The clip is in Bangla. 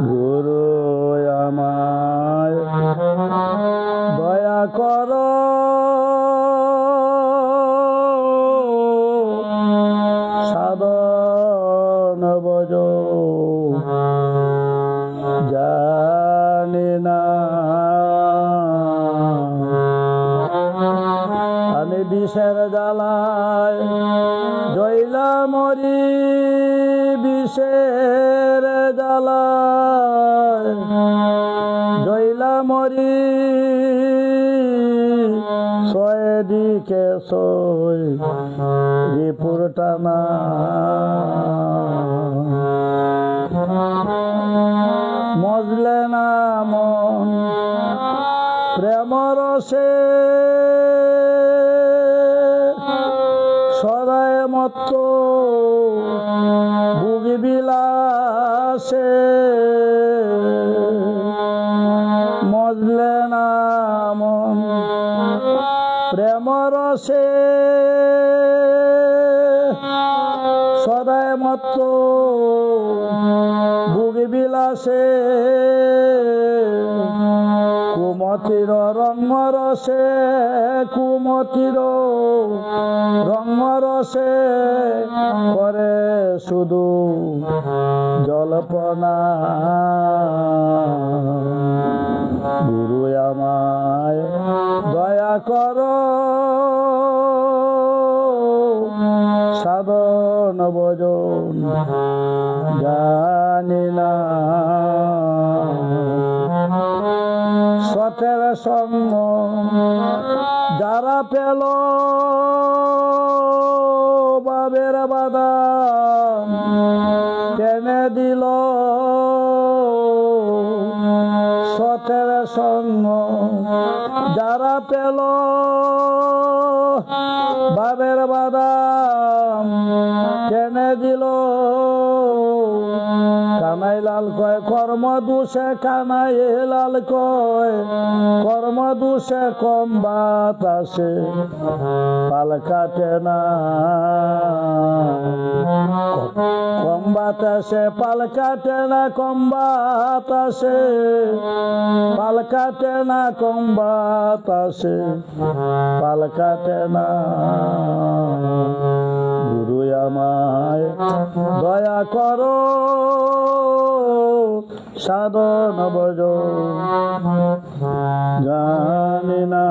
গুরু আমায় দয়া করো, সাধন ভজ জানি না আমি বিষের জ্বালায় জয়লা মরি, বিষের জ্বালায় জয়লা মরি, ছয় দিকে ছয় রিপুর টানা মজলে না মন প্রেম রসে, সদায় মত্ত ভুগি বিলাসে, মজলে না মন প্রেম রসে, সদায় মত্ত ভুগি বিলাসে, কুমতির রঙ্গ রসে, কুমতির রঙ্গ রসে করে শুধু জল্পনা। গুরু আমায় দয়া করো, সাধন ভজন জানি না সতের সঙ্গ যারা পেল, বাবের বাদাম টেনে দিল, সতের সঙ্গ যারা পেল, বাবের বাদাম টেনে দিল, কানাই লাল কয় কর্ম দোষে, কানাই লাল কয় কর্ম দোষে কম বাতাসে পাল কাটে না, কম বাতাসে পাল কাটে না, কম বাতাসে পাল কাটে না, কম বাতাসে পাল কাটে না। গুরু আমায় দয়া করো, সাধন ভজ জানি না।